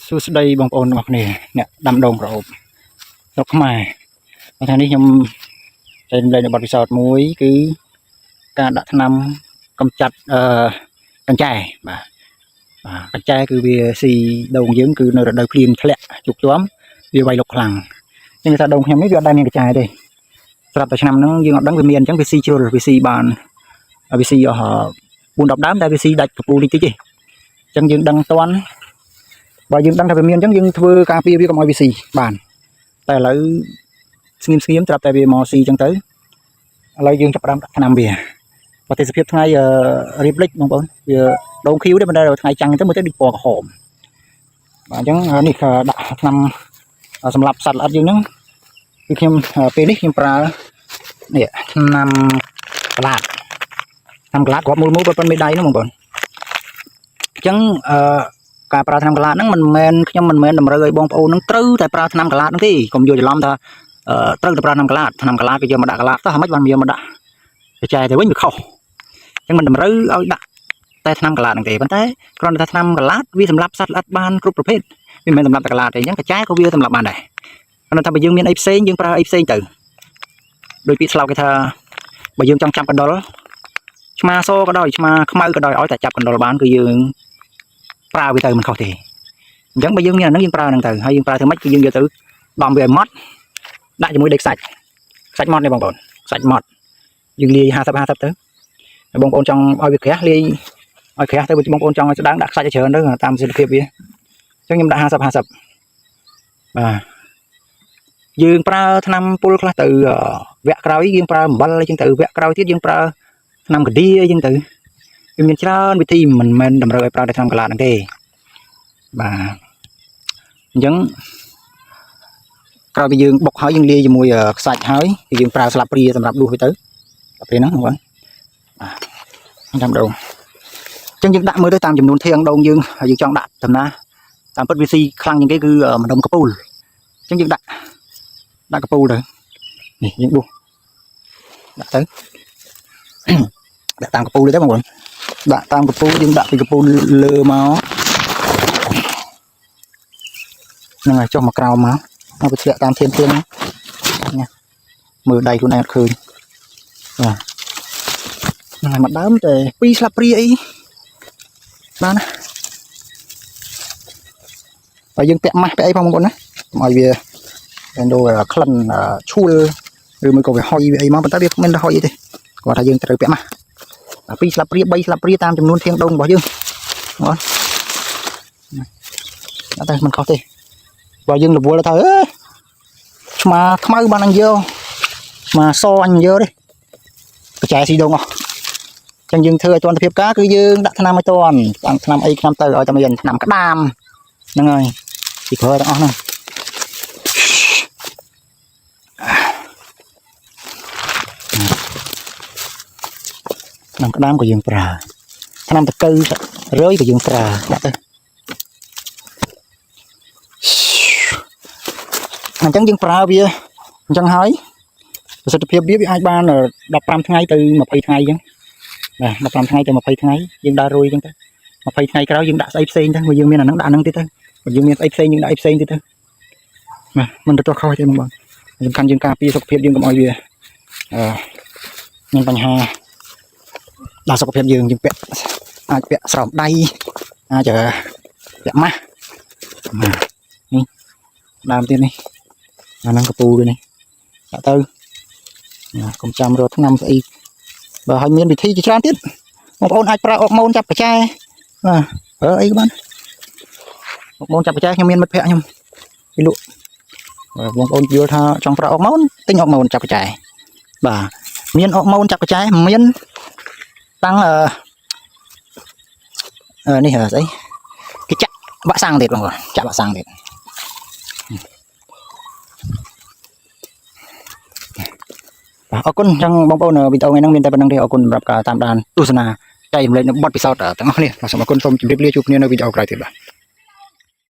សួស្តីបងប្អូនទាំងអស់គ្នាអ្នកដាំដុំក្រអូបស្រុកខ្មែរថ្ងៃនេះខ្ញុំចែករំលែកនៅបទពិសោធន៍មួយគឺការដាក់ថ្នាំកម្ចាត់កញ្ចែបាទកញ្ចែគឺវាស៊ីដូងយើងគឺនៅរដូវភ្លៀងធ្លាក់ជោគជាំវាវាយលុកខ្លាំងអញ្ចឹងថាដូងខ្ញុំនេះវាអត់ដែលមានកញ្ចែទេស្រាប់តែឆ្នាំហ្នឹងយើងអត់ដឹងវាមានអញ្ចឹងវាស៊ីជ្រុលវាស៊ីបានវាស៊ីអស់4-10ដើមតែវាស៊ីដាច់កពូលតិចទេអញ្ចឹងយើងដឹងតាន់បើយើងដឹងថាវាមានអញ្ចឹងយើងធ្វើការពារវាកុំឲ្យវាស៊ីបានតែឥឡូវស្ងៀមត្រាប់តែវាមកស៊ីអញ្ចឹងទៅឥឡូវយើងចាប់ផ្ដើមដាក់ថ្នាំវាប្រទេសភាពថ្ងៃរៀបលិចបងប្អូនវាដូងខៀវទេប៉ុន្តែថ្ងៃចាំងទៅមើលទៅដូចពណ៌ក្រហមបាទអញ្ចឹងនេះដាក់ថ្នាំសម្រាប់សត្វល្អិតយើងហ្នឹងគឺខ្ញុំពេលនេះខ្ញុំប្រើនេះថ្នាំក្លាតគ្រាប់មូលប៉ុនមេដៃហ្នឹងបងប្អូនអញ្ចឹងការប្រើថ្នាំក្លាតហ្នឹងខ្ញុំមិនមែនតម្រូវឲ្យបងប្អូនហ្នឹងត្រូវតែប្រើថ្នាំក្លាតហ្នឹងទេកុំយល់ច្រឡំថាត្រូវតែប្រើថ្នាំក្លាតគឺយកមកដាក់ក្លាតទៅហ្មងបានយកមកដាក់ចែកទៅវិញវាខុសអញ្ចឹងមិនតម្រូវឲ្យដាក់តែថ្នាំក្លាតហ្នឹងទេប៉ុន្តែគ្រាន់តែថាថ្នាំក្លាតវាសម្រាប់សត្វល្អិតបានគ្រប់ប្រភេទវាមិនមែនសម្រាប់តែក្លាតទេអញ្ចឹងកញ្ចែក៏វាសម្រាប់បានដែរគ្រាន់តែថាបើយើងមានអីផ្សេងយើងប្រើអីផ្សេងទៅដោយពាក្យស្លោកគេថាបើយើងចង់ចាប់កណ្ដុរឆ្មាសក៏ដោយឆ្មាខ្មៅក៏ដោយឲ្យតែចាប់កណ្ដុរបានគឺយើងប្រើវាទៅមិនខុសទេអញ្ចឹងបើយើងមានអាហ្នឹងយើងប្រើហ្នឹងទៅហើយយើងប្រើធ្វើម៉េចគឺយើងយកទៅដំវាឲ្យម៉ត់ដាក់ជាមួយដីខ្សាច់ម៉ត់នេះបងប្អូនខ្សាច់ម៉ត់យើងលាយ50ទៅហើយបងប្អូនចង់ឲ្យវាក្រាស់លាយឲ្យក្រាស់ទៅបើបងប្អូនចង់ឲ្យស្ដើងដាក់ខ្សាច់ឲ្យច្រើនទៅតាមសិទ្ធិភាពវាអញ្ចឹងខ្ញុំដាក់50បាទយើងប្រើថ្នាំពុលខ្លះទៅវគ្គក្រោយយើងប្រើអំបិលអញ្ចឹងទៅវគ្គក្រោយទៀតយើងប្រើថ្នាំកាឌីអញ្ចឹងទៅវាមានច្រើនវិធីមិនមែនតម្រូវឲ្យប្រើតែថ្នាំក្លាតហ្នឹងទេបាទអញ្ចឹងក្រោយពីយើងបុកហើយយើងលាយជាមួយខ្សាច់ហើយគឺយើងប្រើស្លាបព្រាសម្រាប់ដួសវាទៅស្លាបព្រាហ្នឹងបងប្អូនបាទចាំដូងអញ្ចឹងយើងដាក់មើលទៅតាមចំនួនធាងដូងយើងហើយយើងចង់ដាក់ដំណាតាមពិតវាស៊ីខ្លាំងជាងគេគឺម្ដុំកពូលអញ្ចឹងយើងដាក់កពូលទៅនេះយើងដួសដាក់ទៅដាក់តាមកពូលទៅបងប្អូនដាក់តាមកពូលយើងដាក់ពីកពូលលើមកហ្នឹងហើយចុះមកក្រោមមកវាធ្លាក់តាមធានណាមើលដៃខ្លួនឯងអត់ឃើញបាទហ្នឹងហើយមកដើមតែ2ស្លាបព្រាអីបានណាហើយយើងពាក់ម៉ាស់ពាក់អីផងបងប្អូនណាកុំឲ្យវាដូរក្លិនឈួលឬមួយក៏វាហុយវាអីមកប៉ុន្តែវាមិនហុយអីទេគាត់ថាយើងត្រូវពាក់ម៉ាស់2ស្លាបព្រា3ស្លាបព្រាតាមចំនួនធាងដូងរបស់យើងបងអត់តែមិនខុសទេបើយើងរវល់ទៅឆ្មាខ្មៅបានអញយកឆ្មាសអញយកទេកញ្ចែស៊ីដូងអស់អញ្ចឹងយើងធ្វើឲ្យទាន់ភាពការគឺយើងដាក់ថ្នាំឲ្យទាន់ថ្នាំអីថ្នាំទៅឲ្យតែមានថ្នាំក្តាមហ្នឹងហើយពីក្រោយទាំងអស់ហ្នឹងថ្នាំក្តាមក៏យើងប្រើថ្នាំតកៅរយក៏យើងប្រើដាក់ទៅអញ្ចឹងយើងប្រើវាអញ្ចឹងហើយប្រសិទ្ធភាពវាអាចបាន15ថ្ងៃទៅ20ថ្ងៃអញ្ចឹងបាទ15ថ្ងៃទៅ20ថ្ងៃយើងដើររួយអញ្ចឹងទៅ20ថ្ងៃក្រោយយើងដាក់ស្អីផ្សេងទៅបើយើងមានអាហ្នឹងដាក់អាហ្នឹងទៀតទៅបើយើងមានស្អីផ្សេងយើងដាក់អីផ្សេងទៀតទៅបាទមិនទទួលខុសទេបងប្អូនសំខាន់យើងការពារសុខភាពយើងកុំឲ្យវាមានបញ្ហាដល់សុខភាពយើងពាក់អាចពាក់ស្រោមដៃអាចពាក់ម៉ាស់នេះដើមទៀតនេះអាហ្នឹងកពូលនេះដាក់ទៅកុំចាំរកថ្នាំស្អីបើឲ្យមានវិធីជាច្រើនទៀតបងប្អូនអាចប្រើអុកម៉ូនចាប់កញ្ចែបាទប្រើអីក៏បានអុកម៉ូនចាប់កញ្ចែខ្ញុំមានមិត្តភក្តិខ្ញុំពីលក់បងប្អូនយល់ថាចង់ប្រើអុកម៉ូនទិញអុកម៉ូនចាប់កញ្ចែបាទមានអុកម៉ូនចាប់កញ្ចែមានតាំងនេះស្អីគេចាក់បាក់សាំងទៀតបងប្អូនចាក់បាក់សាំងទៀតបាទអរគុណចឹងបងប្អូនវីដេអូថ្ងៃនេះមានតែប៉ុណ្្នឹងទេអរគុណសម្រាប់ការតាមដានទស្សនាចែករំលែកនៅបទពិសោធន៍ទាំងអស់គ្នាបាទសូមអរគុណសូមជម្រាបលាជួបគ្នានៅវីដេអូក្រោយទៀតបាទ